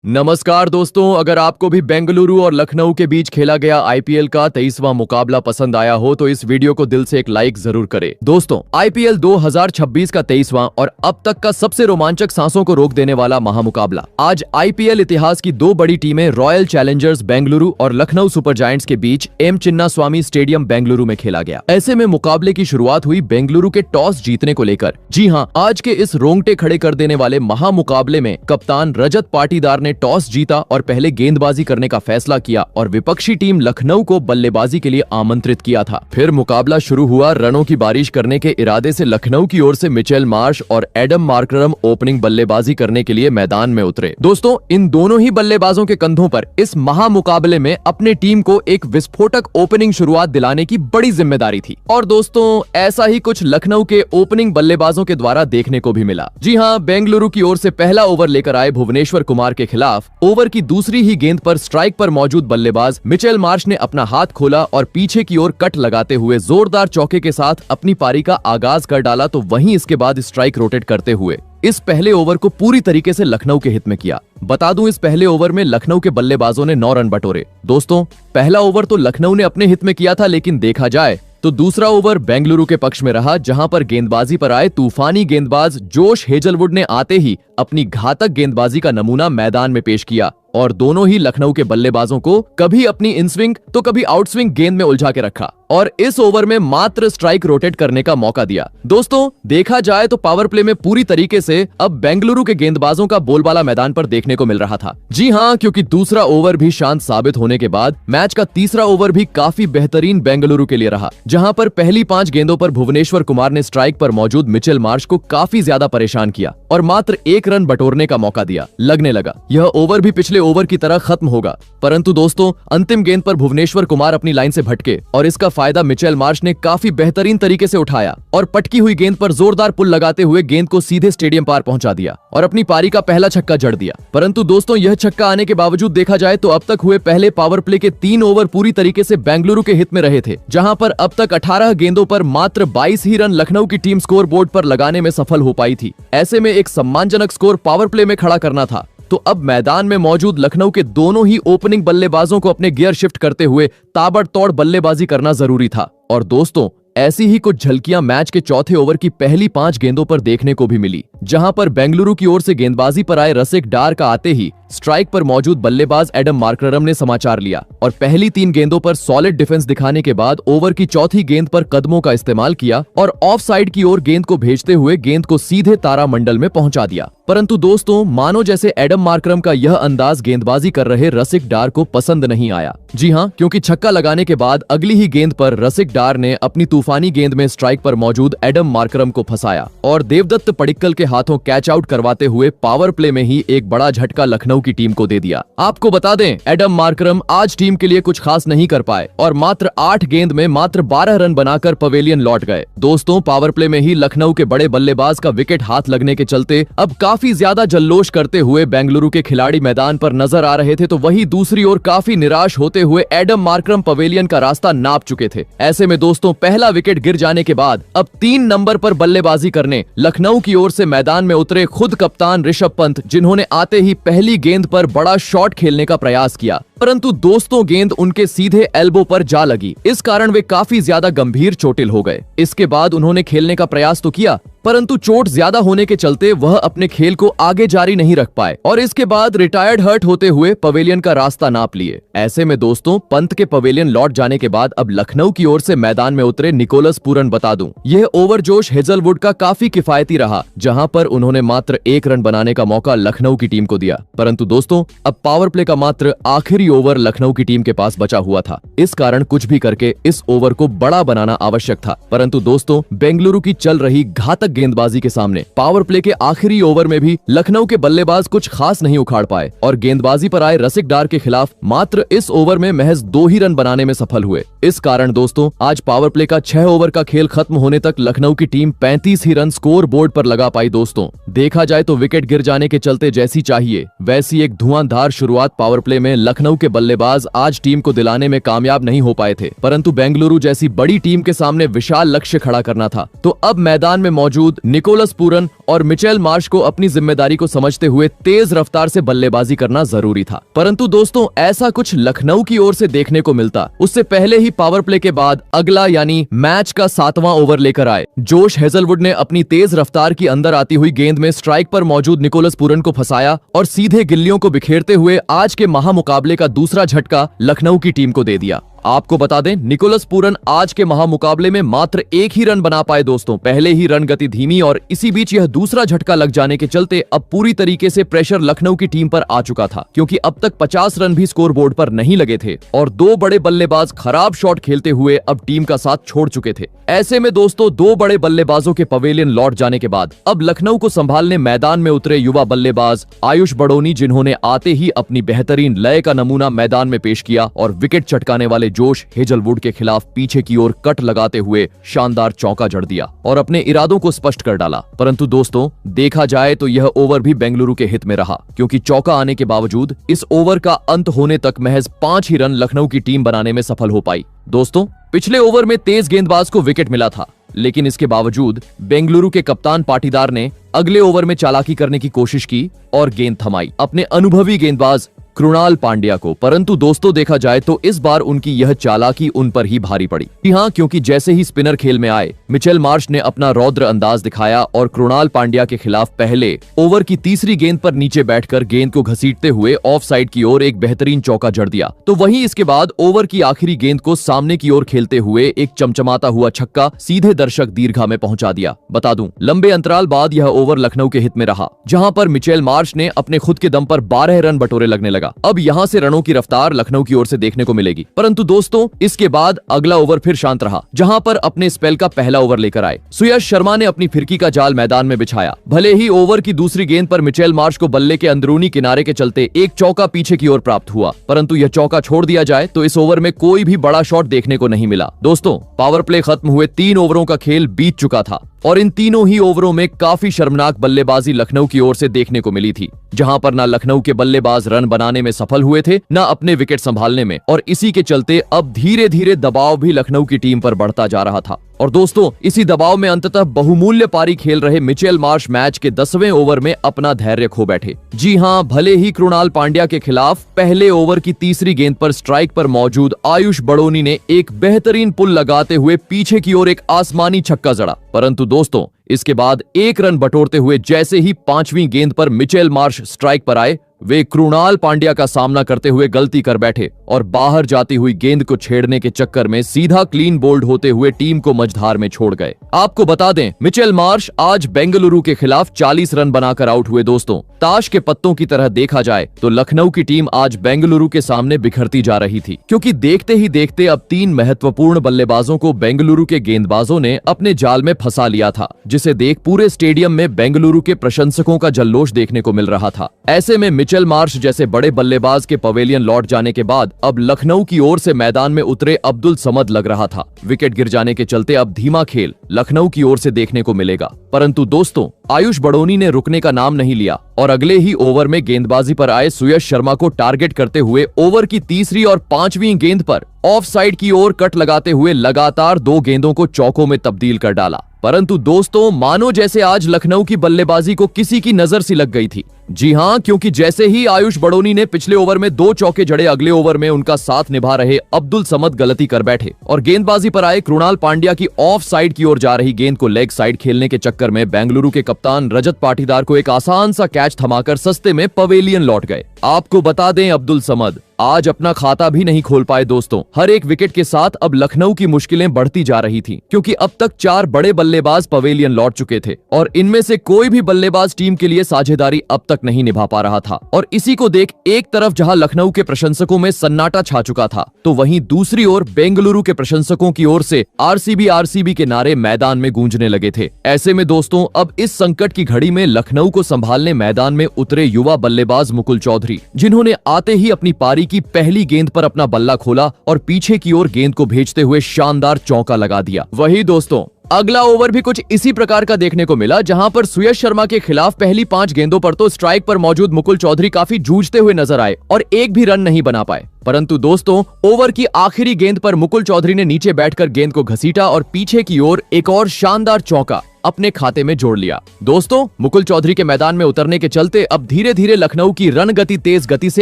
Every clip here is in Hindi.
नमस्कार दोस्तों, अगर आपको भी बेंगलुरु और लखनऊ के बीच खेला गया आईपीएल का 23वां मुकाबला पसंद आया हो तो इस वीडियो को दिल से एक लाइक जरूर करें। दोस्तों, आईपीएल 2026 का 23वां और अब तक का सबसे रोमांचक, सांसों को रोक देने वाला महामुकाबला आज आईपीएल इतिहास की दो बड़ी टीमें रॉयल चैलेंजर्स बेंगलुरु और लखनऊ सुपर जायंट्स के बीच एम चिन्नास्वामी स्टेडियम बेंगलुरु में खेला गया। ऐसे में मुकाबले की शुरुआत हुई बेंगलुरु के टॉस जीतने को लेकर। जी हाँ, आज के इस रोंगटे खड़े कर देने वाले महामुकाबले में कप्तान रजत पाटीदार ने टॉस जीता और पहले गेंदबाजी करने का फैसला किया और विपक्षी टीम लखनऊ को बल्लेबाजी के लिए आमंत्रित किया था। फिर मुकाबला शुरू हुआ। रनों की बारिश करने के इरादे से लखनऊ की ओर से मिचेल मार्श और एडम मार्करम ओपनिंग बल्लेबाजी करने के लिए मैदान में उतरे। दोस्तों, इन दोनों ही बल्लेबाजों के कंधों पर इस महामुकाबले में अपने टीम को एक विस्फोटक ओपनिंग शुरुआत दिलाने की बड़ी जिम्मेदारी थी। और दोस्तों, ऐसा ही कुछ लखनऊ के ओपनिंग बल्लेबाजों के द्वारा देखने को भी मिला। जी हाँ, बेंगलुरु की ओर से पहला ओवर लेकर आए भुवनेश्वर कुमार के खिलाफ ओवर की दूसरी ही गेंद पर स्ट्राइक पर मौजूद बल्लेबाज मिचेल मार्श ने अपना हाथ खोला और पीछे की ओर कट लगाते हुए जोरदार चौके के साथ अपनी पारी का आगाज कर डाला। तो वहीं इसके बाद स्ट्राइक रोटेट करते हुए इस पहले ओवर को पूरी तरीके से लखनऊ के हित में किया। बता दूं, इस पहले ओवर में लखनऊ के बल्लेबाजों ने 9 रन बटोरे। दोस्तों, पहला ओवर तो लखनऊ ने अपने हित में किया था, लेकिन देखा जाए तो दूसरा ओवर बेंगलुरु के पक्ष में रहा, जहां पर गेंदबाजी पर आए तूफानी गेंदबाज जोश हेजलवुड ने आते ही अपनी घातक गेंदबाजी का नमूना मैदान में पेश किया और दोनों ही लखनऊ के बल्लेबाजों को कभी अपनी इन स्विंग तो कभी आउट स्विंग गेंद में उलझा के रखा और इस ओवर में मात्र स्ट्राइक रोटेट करने का मौका दिया। दोस्तों, देखा जाए तो पावर प्ले में पूरी तरीके से अब बेंगलुरु के गेंदबाजों का बोलबाला मैदान पर देखने को मिल रहा था। जी हाँ, क्योंकि दूसरा ओवर भी शांत साबित होने के बाद मैच का तीसरा ओवर भी काफी बेहतरीन बेंगलुरु के लिए रहा, जहां पर पहली 5 गेंदों पर भुवनेश्वर कुमार ने स्ट्राइक पर मौजूद मिचेल मार्श को काफी ज्यादा परेशान किया और मात्र 1 रन बटोरने का मौका दिया। लगने लगा यह ओवर भी पिछले ओवर की तरह खत्म होगा, परंतु दोस्तों, अंतिम गेंद पर भुवनेश्वर कुमार अपनी लाइन से भटके और इसका फायदा मिचेल मार्श ने काफी बेहतरीन तरीके से उठाया और पटकी हुई गेंद पर जोरदार पुल लगाते हुए गेंद को सीधे स्टेडियम पार पहुंचा दिया और अपनी पारी का पहला छक्का जड़ दिया। परंतु दोस्तों, यह छक्का आने के बावजूद देखा जाए तो अब तक हुए पहले पावर प्ले के 3 ओवर पूरी तरीके से बेंगलुरु के हित में रहे थे, जहां पर अब तक 18 गेंदों पर मात्र 22 ही रन लखनऊ की टीम स्कोर बोर्ड पर लगाने में सफल हो पाई थी। ऐसे में एक सम्मानजनक स्कोर पावर प्ले में खड़ा करना था, तो अब मैदान में मौजूद लखनऊ के दोनों ही ओपनिंग बल्लेबाजों को अपने गियर शिफ्ट करते हुए ताबड़तोड़ बल्लेबाजी करना जरूरी था। और दोस्तों, ऐसी ही कुछ झलकियां मैच के चौथे ओवर की पहली 5 गेंदों पर देखने को भी मिली, जहां पर बेंगलुरु की ओर से गेंदबाजी पर आए रसिक डार का आते ही स्ट्राइक पर मौजूद बल्लेबाज एडम मार्करम ने समाचार लिया और पहली 3 गेंदों पर सॉलिड डिफेंस दिखाने के बाद ओवर की चौथी गेंद पर कदमों का इस्तेमाल किया और ऑफ साइड की ओर गेंद को भेजते हुए गेंद को सीधे तारामंडल में पहुंचा दिया। परंतु दोस्तों, मानो जैसे एडम मार्करम का यह अंदाज गेंदबाजी कर रहे रसिक डार को पसंद नहीं आया। जी हाँ, क्योंकि छक्का लगाने के बाद अगली ही गेंद पर रसिक डार ने अपनी तूफानी गेंद में स्ट्राइक पर मौजूद एडम मार्करम को फंसाया और देवदत्त पडिक्कल के हाथों कैच आउट करवाते हुए पावर प्ले में ही एक बड़ा झटका लखनऊ की टीम को दे दिया। आपको बता दें, एडम मार्करम आज टीम के लिए कुछ खास नहीं कर पाए और मात्र 8 गेंद में मात्र 12 रन बनाकर पवेलियन लौट गए। दोस्तों, पावर प्ले में ही लखनऊ के बड़े बल्लेबाज का विकेट हाथ लगने के चलते अब काफी ज्यादा जल्लोष करते हुए बेंगलुरु के खिलाड़ी मैदान पर नजर आ रहे थे, तो वहीं दूसरी ओर काफी निराश होते हुए एडम मार्करम पवेलियन का रास्ता नाप चुके थे। ऐसे में दोस्तों, पहला विकेट गिर जाने के बाद अब 3 नंबर पर बल्लेबाजी करने लखनऊ की ओर से मैदान में उतरे खुद कप्तान ऋषभ पंत, जिन्होंने आते ही पहली गेंद पर बड़ा शॉट खेलने का प्रयास किया, परंतु दोस्तों गेंद उनके सीधे एल्बो पर जा लगी। इस कारण वे काफी ज्यादा गंभीर चोटिल हो गए। इसके बाद उन्होंने खेलने का प्रयास तो किया, परंतु चोट ज्यादा होने के चलते वह अपने खेल को आगे जारी नहीं रख पाए और इसके बाद रिटायर्ड हर्ट होते हुए पवेलियन का रास्ता नाप लिए। ऐसे में दोस्तों, पंत के पवेलियन लौट जाने के बाद अब लखनऊ की ओर से मैदान में उतरे निकोलस पूरन। बता दूं, यह ओवर जोश हेजलवुड का काफी किफायती रहा, जहां पर उन्होंने मात्र 1 रन बनाने का मौका लखनऊ की टीम को दिया। परंतु दोस्तों, अब पावर प्ले का मात्र आखिरी ओवर लखनऊ की टीम के पास बचा हुआ था। इस कारण कुछ भी करके इस ओवर को बड़ा बनाना आवश्यक था। परंतु दोस्तों, बेंगलुरु की चल रही घातक गेंदबाजी के सामने पावर प्ले के आखिरी ओवर में भी लखनऊ के बल्लेबाज कुछ खास नहीं उखाड़ पाए और गेंदबाजी पर आए रसिक डार के खिलाफ मात्र इस ओवर में महज 2 ही रन बनाने में सफल हुए। इस कारण दोस्तों, आज पावर प्ले का 6 ओवर का खेल खत्म होने तक लखनऊ की टीम 35 ही रन स्कोर बोर्ड पर लगा पाई। दोस्तों, देखा जाए तो विकेट गिर जाने के चलते जैसी चाहिए वैसी एक धुआंधार शुरुआत पावर प्ले में लखनऊ के बल्लेबाज आज टीम को दिलाने में कामयाब नहीं हो पाए थे, परंतु बेंगलुरु जैसी बड़ी टीम के सामने विशाल लक्ष्य खड़ा करना था। तो अब मैदान में मौजूद निकोलस पूरन और मिचेल मार्श को अपनी जिम्मेदारी को समझते हुए तेज रफ्तार से बल्लेबाजी करना जरूरी था। परंतु दोस्तों, ऐसा कुछ लखनऊ की ओर से देखने को मिलता। उससे पहले ही पावर प्ले के बाद अगला यानी मैच का 7वां ओवर लेकर आए। जोश हेजलवुड ने अपनी तेज रफ्तार की अंदर आती हुई गेंद में स्ट्राइक पर मौजूद निकोलस पूरन को फंसाया और सीधे गिल्लियों को बिखेरते हुए आज के महामुकाबले का दूसरा झटका लखनऊ की टीम को दे दिया। आपको बता दें, निकोलस पूरन आज के महामुकाबले में मात्र 1 ही रन बना पाए दोस्तों। पहले ही रन गति धीमी और इसी बीच यह दूसरा झटका लग जाने के चलते अब पूरी तरीके से प्रेशर लखनऊ की टीम पर आ चुका था, क्योंकि अब तक 50 रन भी स्कोर बोर्ड पर नहीं लगे थे और 2 बड़े बल्लेबाज खराब शॉट खेलते हुए अब टीम का साथ छोड़ चुके थे। ऐसे में दोस्तों, 2 बड़े बल्लेबाजों के पवेलियन लौट जाने के बाद अब लखनऊ को संभालने मैदान में उतरे युवा बल्लेबाज आयुष बड़ोनी, जिन्होंने आते ही अपनी बेहतरीन लय का नमूना मैदान में पेश किया और विकेट चटकाने वाले जोश हेजलवुड के खिलाफ पीछे की ओर कट लगाते हुए शानदार चौका जड़ दिया और अपने इरादों को स्पष्ट कर डाला। परंतु दोस्तों, देखा जाए तो यह ओवर भी बेंगलुरु के हित में रहा, क्योंकि चौका आने के बावजूद इस ओवर का अंत होने तक महज 5 ही रन लखनऊ की टीम बनाने में सफल हो पाई। दोस्तों, पिछले ओवर में तेज गेंदबाज को विकेट मिला था, लेकिन इसके बावजूद बेंगलुरु के कप्तान पाटीदार ने अगले ओवर में चालाकी करने की कोशिश की और गेंद थमाई अपने अनुभवी गेंदबाज कृणाल पांड्या को। परंतु दोस्तों, देखा जाए तो इस बार उनकी यह चालाकी उन पर ही भारी पड़ी। जी हाँ, क्योंकि जैसे ही स्पिनर खेल में आए, मिचेल मार्श ने अपना रौद्र अंदाज दिखाया और कृणाल पांड्या के खिलाफ पहले ओवर की तीसरी गेंद पर नीचे बैठकर गेंद को घसीटते हुए ऑफ साइड की ओर एक बेहतरीन चौका जड़ दिया। तो वहीं इसके बाद ओवर की आखिरी गेंद को सामने की ओर खेलते हुए एक चमचमाता हुआ छक्का सीधे दर्शक दीर्घा में पहुंचा दिया। बता दूं, लंबे अंतराल बाद यह ओवर लखनऊ के हित में रहा, जहां पर मिचेल मार्श ने अपने खुद के दम पर 12 रन बटोरे लगने लगा। अब यहां से रनों की रफ्तार लखनऊ की ओर से देखने को मिलेगी। परंतु दोस्तों, इसके बाद अगला ओवर फिर शांत रहा, जहां पर अपने स्पेल का पहला ओवर लेकर आए सुयश शर्मा ने अपनी फिरकी का जाल मैदान में बिछाया। भले ही ओवर की दूसरी गेंद पर मिचेल मार्श को बल्ले के अंदरूनी किनारे के चलते एक चौका पीछे की ओर प्राप्त हुआ, परंतु यह चौका छोड़ दिया जाए तो इस ओवर में कोई भी बड़ा शॉट देखने को नहीं मिला। दोस्तों, पावर प्ले खत्म हुए 3 ओवरों का खेल बीत चुका था और इन तीनों ही ओवरों में काफी शर्मनाक बल्लेबाजी लखनऊ की ओर से देखने को मिली थी, जहां पर ना लखनऊ के बल्लेबाज रन बनाने में सफल हुए थे, ना अपने विकेट संभालने में, और इसी के चलते अब धीरे धीरे दबाव भी लखनऊ की टीम पर बढ़ता जा रहा था। और दोस्तों, इसी दबाव में अंततः बहुमूल्य पारी खेल रहे मिचेल मार्श मैच के 10वें ओवर में अपना धैर्य खो बैठे। जी हां, भले ही कृणाल पांड्या के खिलाफ पहले ओवर की तीसरी गेंद पर स्ट्राइक पर मौजूद आयुष बड़ोनी ने एक बेहतरीन पुल लगाते हुए पीछे की ओर एक आसमानी छक्का जड़ा, परंतु दोस्तों, इसके बाद 1 रन बटोरते हुए जैसे ही 5वीं गेंद पर मिचेल मार्श स्ट्राइक पर आए, वे कृणाल पांड्या का सामना करते हुए गलती कर बैठे और बाहर जाती हुई गेंद को छेड़ने के चक्कर में सीधा क्लीन बोल्ड होते हुए टीम को मझधार में छोड़ गए। आपको बता दें, मिचेल मार्श आज बेंगलुरु के खिलाफ 40 रन बनाकर आउट हुए। दोस्तों, ताश के पत्तों की तरह देखा जाए तो लखनऊ की टीम आज बेंगलुरु के सामने बिखरती जा रही थी, क्योंकि देखते ही देखते अब 3 महत्वपूर्ण बल्लेबाजों को बेंगलुरु के गेंदबाजों ने अपने जाल में फंसा लिया था, जिसे देख पूरे स्टेडियम में बेंगलुरु के प्रशंसकों का जल्लोष देखने को मिल रहा था। ऐसे में मिचेल मार्श जैसे बड़े बल्लेबाज के पवेलियन लौट जाने के बाद अब लखनऊ की ओर से मैदान में उतरे अब्दुल समद लग रहा था। विकेट गिर जाने के चलते अब धीमा खेल लखनऊ की ओर से देखने को मिलेगा। परंतु दोस्तों, आयुष बड़ोनी ने रुकने का नाम नहीं लिया और अगले ही ओवर में गेंदबाजी पर आए सुयश शर्मा को टारगेट करते हुए ओवर की तीसरी और 5वीं गेंद पर ऑफ साइड की ओर कट लगाते हुए लगातार 2 गेंदों को चौकों में तब्दील कर डाला। परंतु दोस्तों, मानो जैसे आज लखनऊ की बल्लेबाजी को किसी की नजर सी लग गई थी। जी हां, क्योंकि जैसे ही आयुष बड़ोनी ने पिछले ओवर में 2 चौके जड़े, अगले ओवर में उनका साथ निभा रहे अब्दुल समद गलती कर बैठे और गेंदबाजी पर आए कृणाल पांड्या की ऑफ साइड की ओर जा रही गेंद को लेग साइड खेलने के चक्कर में बेंगलुरु के कप्तान रजत पाटीदार को एक आसान सा कैच थमाकर सस्ते में पवेलियन लौट गए। आपको बता दें, अब्दुल समद आज अपना खाता भी नहीं खोल पाए। दोस्तों, हर एक विकेट के साथ अब लखनऊ की मुश्किलें बढ़ती जा रही थी, क्योंकि अब तक 4 बड़े बल्लेबाज पवेलियन लौट चुके थे और इनमें से कोई भी बल्लेबाज टीम के लिए साझेदारी अब तक नहीं निभा पा रहा था। और इसी को देख एक तरफ जहां लखनऊ के प्रशंसकों में सन्नाटा छा चुका था, तो वहीं दूसरी ओर बेंगलुरु के प्रशंसकों की ओर से आरसीबी के नारे मैदान में गूंजने लगे थे। ऐसे में दोस्तों, अब इस संकट की घड़ी में लखनऊ को संभालने मैदान में उतरे युवा बल्लेबाज मुकुल चौधरी, जिन्होंने आते ही अपनी पारी की पहली गेंद पर अपना बल्ला खोला और पीछे की ओर गेंद को भेजते हुए शानदार चौका लगा दिया। वही दोस्तों, अगला ओवर भी कुछ इसी प्रकार का देखने को मिला, जहां पर सुयश शर्मा के खिलाफ पहली 5 गेंदों पर तो स्ट्राइक पर मौजूद मुकुल चौधरी काफी जूझते हुए नजर आए और एक भी रन नहीं बना पाए। परंतु दोस्तों, ओवर की आखिरी गेंद पर मुकुल चौधरी ने नीचे बैठकर गेंद को घसीटा और पीछे की ओर एक और शानदार चौका अपने खाते में जोड़ लिया। दोस्तों, मुकुल चौधरी के मैदान में उतरने के चलते अब धीरे धीरे लखनऊ की रन गति तेज गति से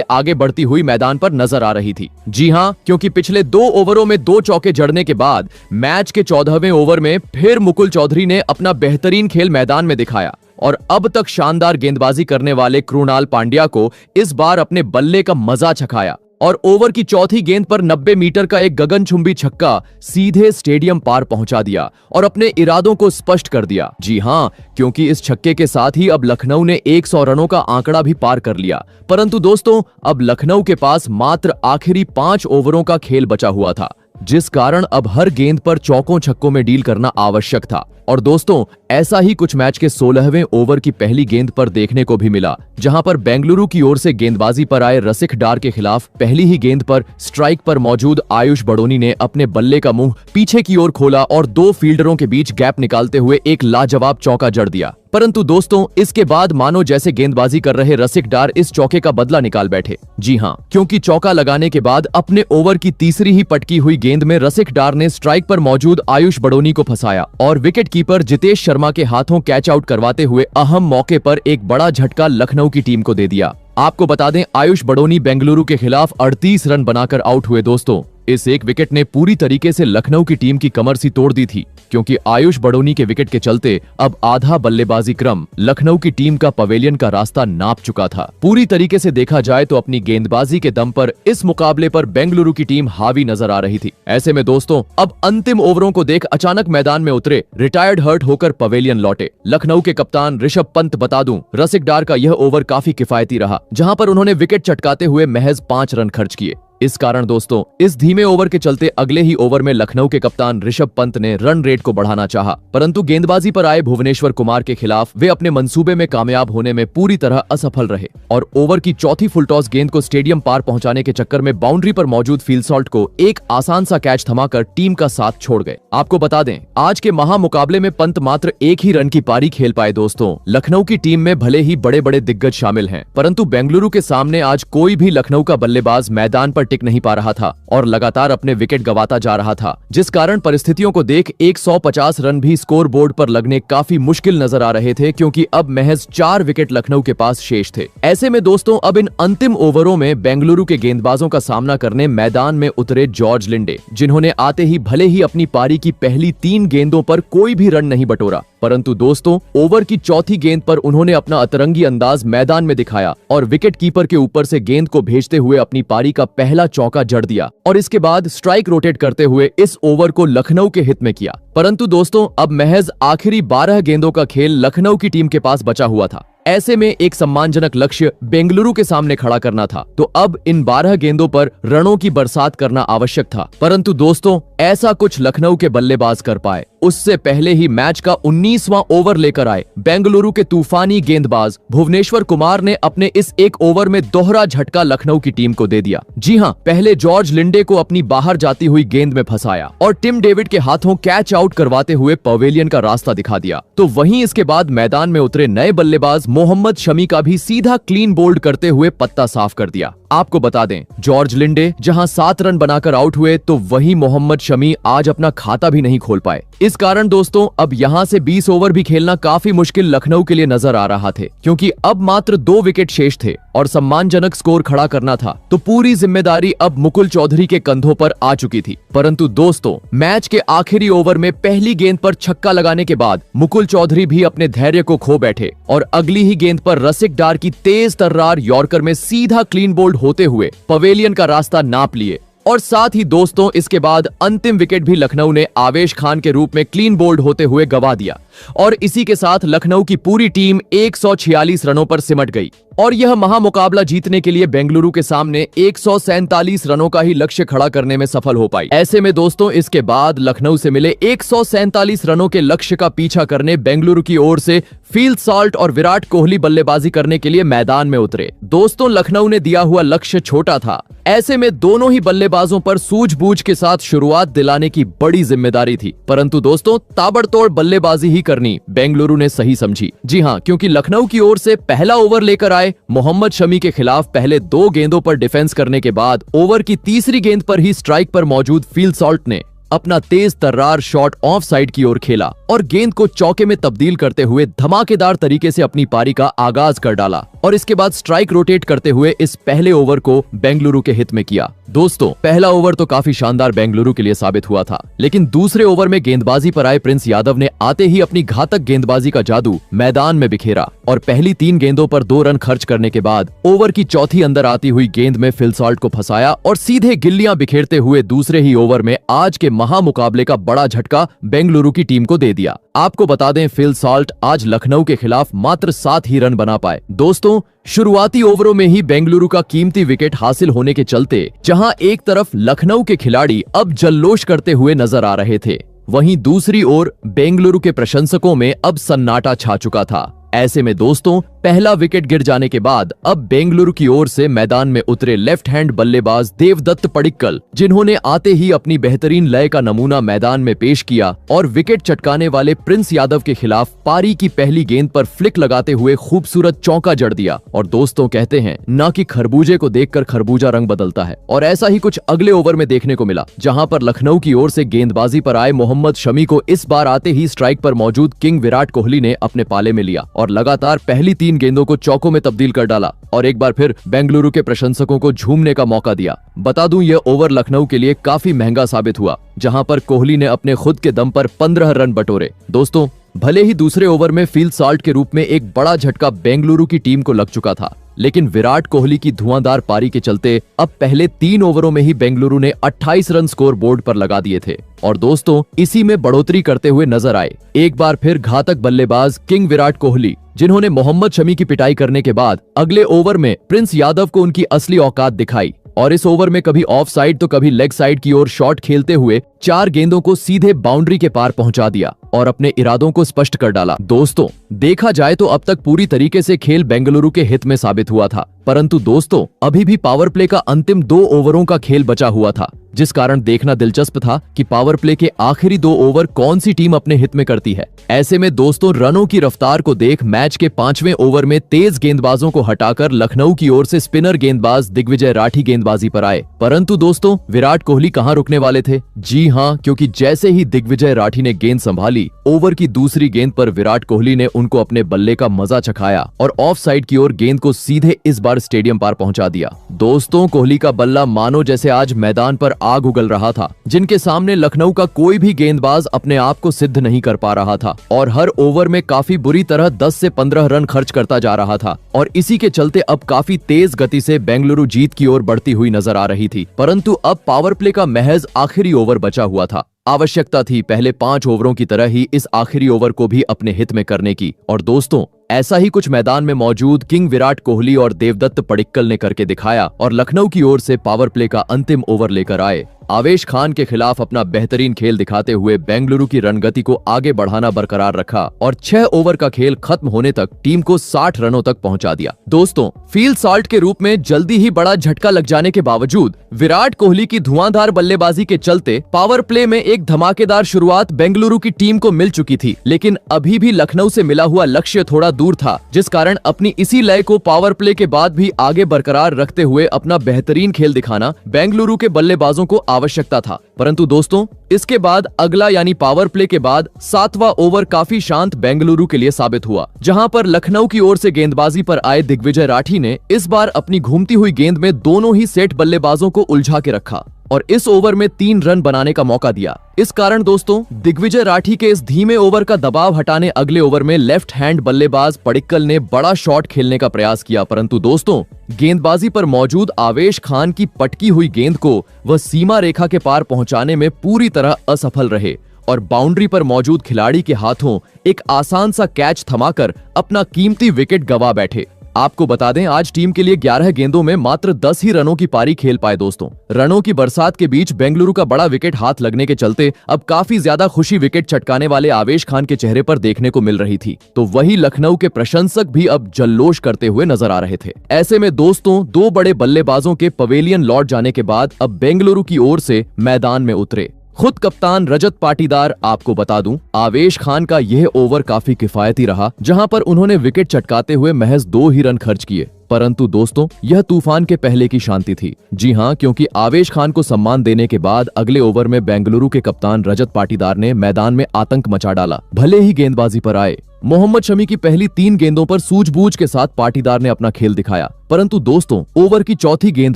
आगे बढ़ती हुई मैदान पर नजर आ रही थी। जी हां, क्योंकि पिछले 2 ओवरों में 2 चौके जड़ने के बाद मैच के 14वें ओवर में फिर मुकुल चौधरी ने अपना बेहतरीन खेल मैदान में दिखाया और अब तक शानदार गेंदबाजी करने वाले कृणाल पांड्या को इस बार अपने बल्ले का मजा चखाया और ओवर की चौथी गेंद पर 90 मीटर का एक गगनचुंबी छक्का सीधे स्टेडियम पार पहुंचा दिया और अपने इरादों को स्पष्ट कर दिया। जी हां, क्योंकि इस छक्के के साथ ही अब लखनऊ ने 100 रनों का आंकड़ा भी पार कर लिया। परंतु दोस्तों, अब लखनऊ के पास मात्र आखिरी 5 ओवरों का खेल बचा हुआ था, जिस कारण अब हर गेंद पर चौकों छक्कों में डील करना आवश्यक था। और दोस्तों, ऐसा ही कुछ मैच के 16वें ओवर की पहली गेंद पर देखने को भी मिला, जहां पर बेंगलुरु की ओर से गेंदबाजी पर आए रसिक डार के खिलाफ पहली ही गेंद पर स्ट्राइक पर मौजूद आयुष बड़ोनी ने अपने बल्ले का मुंह पीछे की ओर खोला और 2 फील्डरों के बीच गैप निकालते हुए एक लाजवाब चौका जड़ दिया। परंतु दोस्तों, इसके बाद मानो जैसे गेंदबाजी कर रहे रसिक डार इस चौके का बदला निकाल बैठे। जी हां, क्योंकि चौका लगाने के बाद अपने ओवर की तीसरी ही पटकी हुई गेंद में रसिक डार ने स्ट्राइक पर मौजूद आयुष बड़ोनी को फंसाया और विकेट कीपर जितेश शर्मा के हाथों कैच आउट करवाते हुए अहम मौके पर एक बड़ा झटका लखनऊ की टीम को दे दिया। आपको बता दें, आयुष बड़ोनी बेंगलुरु के खिलाफ 38 रन बनाकर आउट हुए। दोस्तों, इस एक विकेट ने पूरी तरीके से लखनऊ की टीम की कमर सी तोड़ दी थी, क्योंकि आयुष बड़ोनी के विकेट के चलते अब आधा बल्लेबाजी क्रम लखनऊ की टीम का पवेलियन का रास्ता नाप चुका था। पूरी तरीके से देखा जाए तो अपनी गेंदबाजी के दम पर इस मुकाबले पर बेंगलुरु की टीम हावी नजर आ रही थी। ऐसे में दोस्तों, अब अंतिम ओवरों को देख अचानक मैदान में उतरे रिटायर्ड हर्ट होकर पवेलियन लौटे लखनऊ के कप्तान ऋषभ पंत। बता दूं, रसिक डार का यह ओवर काफी किफायती रहा, जहां पर उन्होंने विकेट चटकाते हुए महज 5 रन खर्च किए। इस कारण दोस्तों, इस धीमे ओवर के चलते अगले ही ओवर में लखनऊ के कप्तान ऋषभ पंत ने रन रेट को बढ़ाना चाहा, परंतु गेंदबाजी पर आए भुवनेश्वर कुमार के खिलाफ वे अपने मंसूबे में कामयाब होने में पूरी तरह असफल रहे और ओवर की चौथी फुल टॉस गेंद को स्टेडियम पार पहुंचाने के चक्कर में बाउंड्री पर मौजूद फील्ड सॉल्ट को एक आसान सा कैच थमाकर टीम का साथ छोड़ गए। आपको बता दें, आज के महामुकाबले में पंत मात्र 1 ही रन की पारी खेल पाए। दोस्तों, लखनऊ की टीम में भले ही बड़े बड़े दिग्गज शामिल हैं, परंतु बेंगलुरु के सामने आज कोई भी लखनऊ का बल्लेबाज मैदान पर टिक नहीं पा रहा था और लगातार अपने विकेट गंवाता जा रहा था, जिस कारण परिस्थितियों को देख 150 रन भी स्कोर बोर्ड पर लगने काफी मुश्किल नजर आ रहे थे, क्योंकि अब महज 4 विकेट लखनऊ के पास शेष थे। ऐसे में दोस्तों, अब इन अंतिम ओवरों में बेंगलुरु के गेंदबाजों का सामना करने मैदान में उतरे जॉर्ज लिंडे, जिन्होंने आते ही भले ही अपनी पारी की पहली 3 गेंदों पर कोई भी रन नहीं बटोरा, परंतु दोस्तों, ओवर की चौथी गेंद पर उन्होंने अपना अतरंगी अंदाज मैदान में दिखाया और विकेट कीपर के ऊपर से गेंद को भेजते हुए अपनी पारी का पहला चौका जड़ दिया और इसके बाद स्ट्राइक रोटेट करते हुए इस ओवर को लखनऊ के हित में किया। परंतु दोस्तों, अब महज आखिरी 12 गेंदों का खेल लखनऊ की टीम के पास बचा हुआ था। ऐसे में एक सम्मानजनक लक्ष्य बेंगलुरु के सामने खड़ा करना था, तो अब इन 12 गेंदों पर रनों की बरसात करना आवश्यक था। परंतु दोस्तों, ऐसा कुछ लखनऊ के बल्लेबाज कर पाए उससे पहले ही मैच का 19वां ओवर लेकर आए बेंगलुरु के तूफानी गेंदबाज भुवनेश्वर कुमार ने अपने इस एक ओवर में दोहरा झटका लखनऊ की टीम को दे दिया। जी हां, पहले जॉर्ज लिंडे को अपनी बाहर जाती हुई गेंद में फंसाया और टिम डेविड के हाथों कैच आउट करवाते हुए पवेलियन का रास्ता दिखा दिया। तो वहीं इसके बाद मैदान में उतरे नए बल्लेबाज मोहम्मद शमी का भी सीधा क्लीन बोल्ड करते हुए पत्ता साफ कर दिया। आपको बता दें, जॉर्ज लिंडे जहां 7 रन बनाकर आउट हुए, तो वहीं मोहम्मद शमी आज अपना खाता भी नहीं खोल पाए। इस कारण दोस्तों, अब यहां से 20 ओवर भी खेलना काफी मुश्किल लखनऊ के लिए नजर आ रहा थे, क्योंकि अब मात्र 2 विकेट शेष थे और सम्मानजनक स्कोर खड़ा करना था। तो पूरी जिम्मेदारी अब मुकुल चौधरी के कंधों पर आ चुकी थी। परंतु दोस्तों, मैच के आखिरी ओवर में पहली गेंद पर छक्का लगाने के बाद मुकुल चौधरी भी अपने धैर्य को खो बैठे और अगली ही गेंद पर रसिक डार की तेज तर्रार यॉर्कर में सीधा क्लीन बोल्ड होते हुए पवेलियन का रास्ता नाप लिए। और साथ ही दोस्तों, इसके बाद अंतिम विकेट भी लखनऊ ने आवेश खान के रूप में क्लीन बोल्ड होते हुए गवा दिया। और इसी के साथ लखनऊ की पूरी टीम 146 रनों पर सिमट गई और यह महामुकाबला जीतने के लिए बेंगलुरु के सामने 147 रनों का ही लक्ष्य खड़ा करने में सफल हो पाई। ऐसे में दोस्तों इसके बाद लखनऊ से मिले 147 रनों के लक्ष्य का पीछा करने बेंगलुरु की ओर से फील्ड सॉल्ट और विराट कोहली बल्लेबाजी करने के लिए मैदान में उतरे। दोस्तों लखनऊ ने दिया हुआ लक्ष्य छोटा था, ऐसे में दोनों ही बल्लेबाजों पर सूझबूझ के साथ शुरुआत दिलाने की बड़ी जिम्मेदारी थी, परंतु दोस्तों ताबड़तोड़ बल्लेबाजी ही करनी बेंगलुरु ने सही समझी। जी हां, क्योंकि लखनऊ की ओर से पहला ओवर लेकर आए मोहम्मद शमी के खिलाफ पहले 2 गेंदों पर डिफेंस करने के बाद ओवर की तीसरी गेंद पर ही स्ट्राइक पर मौजूद फील्ड सॉल्ट ने अपना तेज तर्रार शॉट ऑफ साइड की ओर खेला और गेंद को चौके में तब्दील करते हुए धमाकेदार तरीके से अपनी पारी का आगाज कर डाला और इसके बाद स्ट्राइक रोटेट करते हुए इस पहले ओवर को बेंगलुरु के हित में किया। दोस्तों पहला ओवर तो काफी शानदार बेंगलुरु के लिए साबित हुआ था, लेकिन दूसरे ओवर में गेंदबाजी पर आए प्रिंस यादव ने आते ही अपनी घातक गेंदबाजी का जादू मैदान में बिखेरा और पहली 3 गेंदों पर 2 रन खर्च करने के बाद ओवर की चौथी अंदर आती हुई गेंद में फिल सॉल्ट को फंसाया और सीधे गिल्लियां बिखेरते हुए दूसरे ही ओवर में आज के महामुकाबले का बड़ा झटका बेंगलुरु की टीम को दे दिया। आपको बता दें फिल सॉल्ट आज लखनऊ के खिलाफ मात्र 7 ही रन बना पाए। दोस्तों शुरुआती ओवरों में ही बेंगलुरु का कीमती विकेट हासिल होने के चलते जहां एक तरफ लखनऊ के खिलाड़ी अब जल्लोश करते हुए नजर आ रहे थे, वहीं दूसरी ओर बेंगलुरु के प्रशंसकों में अब सन्नाटा छा चुका था। ऐसे में दोस्तों पहला विकेट गिर जाने के बाद अब बेंगलुरु की ओर से मैदान में उतरे लेफ्ट हैंड बल्लेबाज देवदत्त पडिक्कल, जिन्होंने आते ही अपनी बेहतरीन लय का नमूना मैदान में पेश किया और विकेट चटकाने वाले प्रिंस यादव के खिलाफ पारी की पहली गेंद पर फ्लिक लगाते हुए खूबसूरत चौका जड़ दिया। और दोस्तों कहते हैं ना कि खरबूजे को देखकर खरबूजा रंग बदलता है, और ऐसा ही कुछ अगले ओवर में देखने को मिला, जहां पर लखनऊ की ओर से गेंदबाजी पर आए मोहम्मद शमी को इस बार आते ही स्ट्राइक पर मौजूद किंग विराट कोहली ने अपने पाले में लिया और लगातार पहली 3 गेंदों को चौकों में तब्दील कर डाला और एक बार फिर बेंगलुरु के प्रशंसकों को झूमने का मौका दिया। बता दूं यह ओवर लखनऊ के लिए काफी महंगा साबित हुआ, जहां पर कोहली ने अपने खुद के दम पर 15 रन बटोरे। दोस्तों भले ही दूसरे ओवर में फील्ड सॉल्ट के रूप में एक बड़ा झटका बेंगलुरु की टीम को लग चुका था, लेकिन विराट कोहली की धुआंधार पारी के चलते अब पहले 3 ओवरों में ही बेंगलुरु ने 28 रन स्कोर बोर्ड पर लगा दिए थे और दोस्तों इसी में बढ़ोतरी करते हुए नजर आए एक बार फिर घातक बल्लेबाज किंग विराट कोहली, जिन्होंने मोहम्मद शमी की पिटाई करने के बाद अगले ओवर में प्रिंस यादव को उनकी असली औकात दिखाई और इस ओवर में कभी ऑफ साइड तो कभी लेग साइड की ओर शॉट खेलते हुए 4 गेंदों को सीधे बाउंड्री के पार पहुंचा दिया और अपने इरादों को स्पष्ट कर डाला। दोस्तों देखा जाए तो अब तक पूरी तरीके से खेल बेंगलुरु के हित में साबित हुआ था, परंतु दोस्तों अभी भी पावर प्ले का अंतिम 2 ओवरों का खेल बचा हुआ था, जिस कारण देखना दिलचस्प था कि पावर प्ले के आखिरी 2 ओवर कौन सी टीम अपने हित में करती है। ऐसे में दोस्तों रनों की रफ्तार को देख मैच के 5वें ओवर में तेज गेंदबाजों को हटाकर लखनऊ की ओर से स्पिनर गेंदबाज दिग्विजय राठी गेंदबाजी पर आए, परंतु दोस्तों विराट कोहली कहां रुकने वाले थे। जी हां, क्योंकि जैसे ही दिग्विजय राठी ने गेंद संभाली, ओवर की दूसरी गेंद पर विराट कोहली ने उनको अपने बल्ले का मजा चखाया और ऑफ साइड की ओर गेंद को सीधे इस बार स्टेडियम पार पहुंचा दिया। दोस्तों कोहली का बल्ला मानो जैसे आज मैदान पर आग उगल रहा था, जिनके सामने लखनऊ का कोई भी गेंदबाज अपने आप को सिद्ध नहीं कर पा रहा था और हर ओवर में काफी बुरी तरह 10 से 15 रन खर्च करता जा रहा था और इसी के चलते अब काफी तेज गति से बेंगलुरु जीत की ओर बढ़ती हुई नजर आ रही थी, परंतु अब पावर प्ले का महज आखिरी ओवर बचा हुआ था। आवश्यकता थी पहले 5 ओवरों की तरह ही इस आखिरी ओवर को भी अपने हित में करने की और दोस्तों ऐसा ही कुछ मैदान में मौजूद किंग विराट कोहली और देवदत्त पडिक्कल ने करके दिखाया और लखनऊ की ओर से पावर प्ले का अंतिम ओवर लेकर आए। आवेश खान के खिलाफ अपना बेहतरीन खेल दिखाते हुए बेंगलुरु की रणगति को आगे बढ़ाना बरकरार रखा और 6 ओवर का खेल खत्म होने तक टीम को 60 रनों तक पहुंचा दिया। दोस्तों फील्ड सॉल्ट के रूप में जल्दी ही बड़ा झटका लग जाने के बावजूद विराट कोहली की धुआंधार बल्लेबाजी के चलते पावर प्ले में एक धमाकेदार शुरुआत बेंगलुरु की टीम को मिल चुकी थी, लेकिन अभी भी लखनऊ से मिला हुआ लक्ष्य थोड़ा दूर था, जिस कारण अपनी इसी लय को पावर प्ले के बाद भी आगे बरकरार रखते हुए अपना बेहतरीन खेल दिखाना बेंगलुरु के बल्लेबाजों को आवश्यकता था। परंतु दोस्तों इसके बाद अगला यानी पावर प्ले के बाद 7वां ओवर काफी शांत बेंगलुरु के लिए साबित हुआ, जहां पर लखनऊ की ओर से गेंदबाजी पर आए दिग्विजय राठी ने इस बार अपनी घूमती हुई गेंद में दोनों ही सेट बल्लेबाजों को उलझा के रखा और इस ओवर में 3 रन बनाने का मौका दिया। इस कारण दोस्तों दिग्विजय राठी के इस धीमे ओवर का दबाव हटाने अगले ओवर में लेफ्ट हैंड बल्लेबाज पडिक्कल ने बड़ा शॉट खेलने का प्रयास किया, परंतु दोस्तों गेंदबाजी पर मौजूद आवेश खान की पटकी हुई गेंद को वह सीमा रेखा के पार पहुंचाने में पूरी तरह असफल रहे और बाउंड्री पर मौजूद खिलाड़ी के हाथों एक आसान सा कैच थमाकर अपना कीमती विकेट गंवा बैठे। आपको बता दें, आज टीम के लिए 11 गेंदों में मात्र 10 ही रनों की पारी खेल पाए। दोस्तों, रनों की बरसात के बीच बेंगलुरु का बड़ा विकेट हाथ लगने के चलते अब काफी ज्यादा खुशी विकेट चटकाने वाले आवेश खान के चेहरे पर देखने को मिल रही थी, तो वही लखनऊ के प्रशंसक भी अब जल्लोष करते हुए नजर आ रहे थे। ऐसे में दोस्तों, दो बड़े बल्लेबाजों के पवेलियन लौट जाने के बाद अब बेंगलुरु की ओर से मैदान में उतरे खुद कप्तान रजत पाटीदार। आपको बता दूं, आवेश खान का यह ओवर काफी किफायती रहा, जहां पर उन्होंने विकेट चटकाते हुए महज 2 ही रन खर्च किए। परंतु दोस्तों, यह तूफान के पहले की शांति थी। जी हां, क्योंकि आवेश खान को सम्मान देने के बाद अगले ओवर में बेंगलुरु के कप्तान रजत पाटीदार ने मैदान में आतंक मचा डाला। भले ही गेंदबाजी पर आए, मोहम्मद शमी की पहली 3 गेंदों पर सूझबूझ के साथ पाटीदार ने अपना खेल दिखाया, परंतु दोस्तों, ओवर की चौथी गेंद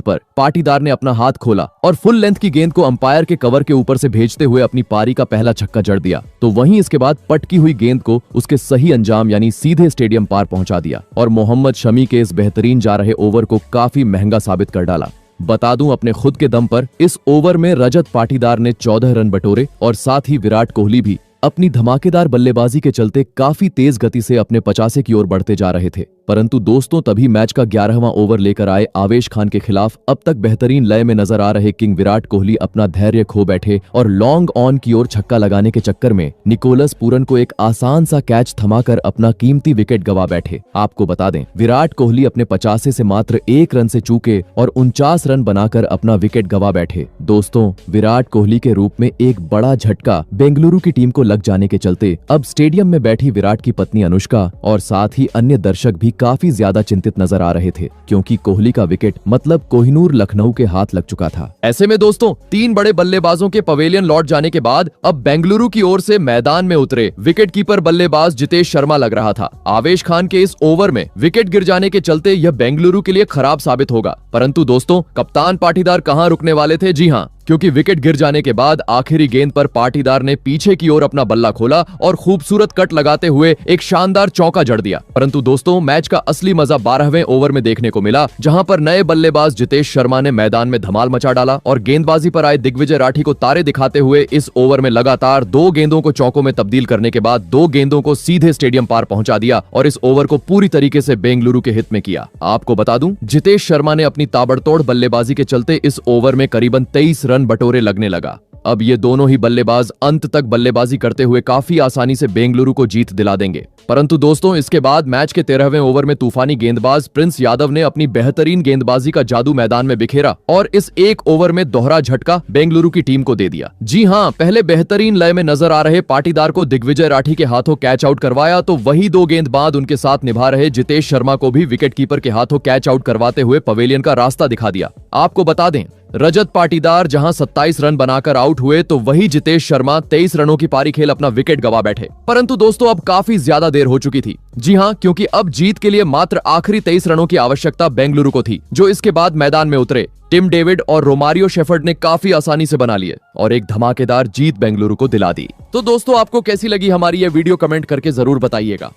पर पाटीदार ने अपना हाथ खोला और फुल लेंथ की गेंद को अंपायर के कवर के ऊपर से भेजते हुए अपनी पारी का पहला छक्का जड़ दिया। तो वहीं इसके बाद पटकी हुई गेंद को उसके सही अंजाम यानी सीधे स्टेडियम पार पहुंचा दिया और मोहम्मद शमी के इस बेहतरीन जा रहे ओवर को काफी महंगा साबित कर डाला। बता दूं, अपने खुद के दम पर इस ओवर में रजत पाटीदार ने 14 रन बटोरे और साथ ही विराट कोहली भी अपनी धमाकेदार बल्लेबाजी के चलते काफी तेज गति से अपने 50 की ओर बढ़ते जा रहे थे। परंतु दोस्तों, तभी मैच का 11वां ओवर लेकर आए आवेश खान के खिलाफ अब तक बेहतरीन लय में नजर आ रहे किंग विराट कोहली अपना धैर्य खो बैठे और लॉन्ग ऑन की ओर छक्का लगाने के चक्कर में निकोलस पूरन को एक आसान सा कैच थमाकर अपना कीमती विकेट गंवा बैठे। आपको बता दें, विराट कोहली अपने 50 से मात्र 1 रन से चूके और 49 रन बनाकर अपना विकेट गंवा बैठे। दोस्तों, विराट कोहली के रूप में एक बड़ा झटका बेंगलुरु की टीम को लग जाने के चलते अब स्टेडियम में बैठी विराट की पत्नी अनुष्का और साथ ही अन्य दर्शक भी काफी ज्यादा चिंतित नजर आ रहे थे, क्योंकि कोहली का विकेट मतलब कोहिनूर लखनऊ के हाथ लग चुका था। ऐसे में दोस्तों, 3 बड़े बल्लेबाजों के पवेलियन लौट जाने के बाद अब बेंगलुरु की ओर से मैदान में उतरे विकेटकीपर बल्लेबाज जितेश शर्मा लग रहा था। आवेश खान के इस ओवर में विकेट गिर जाने के चलते यह बेंगलुरु के लिए खराब साबित होगा, परंतु दोस्तों, कप्तान पाटीदार कहां रुकने वाले थे। जी हां, क्योंकि विकेट गिर जाने के बाद आखिरी गेंद पर पाटीदार ने पीछे की ओर अपना बल्ला खोला और खूबसूरत कट लगाते हुए एक शानदार चौका जड़ दिया। परंतु दोस्तों, मैच का असली मजा 12वें ओवर में देखने को मिला, जहां पर नए बल्लेबाज जितेश शर्मा ने मैदान में धमाल मचा डाला और गेंदबाजी पर आए दिग्विजय राठी को तारे दिखाते हुए इस ओवर में लगातार 2 गेंदों को चौकों में तब्दील करने के बाद 2 गेंदों को सीधे स्टेडियम पार पहुंचा दिया और इस ओवर को पूरी तरीके से बेंगलुरु के हित में किया। आपको बता दूं, जितेश शर्मा ने अपनी ताबड़तोड़ बल्लेबाजी के चलते इस ओवर में करीबन 23 रन बटोरे लगने लगा। अब ये दोनों ही बल्लेबाज अंत तक बल्लेबाजी करते हुए काफी आसानी से बेंगलुरु को जीत दिला देंगे। परंतु दोस्तों, इसके बाद मैच के 13वें ओवर में तूफानी गेंदबाज प्रिंस यादव ने अपनी बेहतरीन गेंदबाजी का जादू मैदान में बिखेरा और इस एक ओवर में दोहरा झटका बेंगलुरु की टीम को दे दिया। जी हां, पहले बेहतरीन लय में नजर आ रहे पाटीदार को दिग्विजय राठी के हाथों कैच आउट करवाया, तो वही 2 गेंद बाद उनके साथ निभा रहे जितेश शर्मा को भी विकेटकीपर के हाथों कैच आउट करवाते हुए पवेलियन का रास्ता दिखा दिया। आपको बता दें, रजत पाटीदार जहां 27 रन बनाकर आउट हुए, तो वही जितेश शर्मा 23 रनों की पारी खेल अपना विकेट गंवा बैठे। परंतु दोस्तों, अब काफी ज्यादा देर हो चुकी थी। जी हां, क्योंकि अब जीत के लिए मात्र आखिरी 23 रनों की आवश्यकता बेंगलुरु को थी, जो इसके बाद मैदान में उतरे टिम डेविड और रोमारियो शेफर्ड ने काफी आसानी से बना लिए और एक धमाकेदार जीत बेंगलुरु को दिला दी। तो दोस्तों, आपको कैसी लगी हमारी यह वीडियो, कमेंट करके जरूर बताइएगा।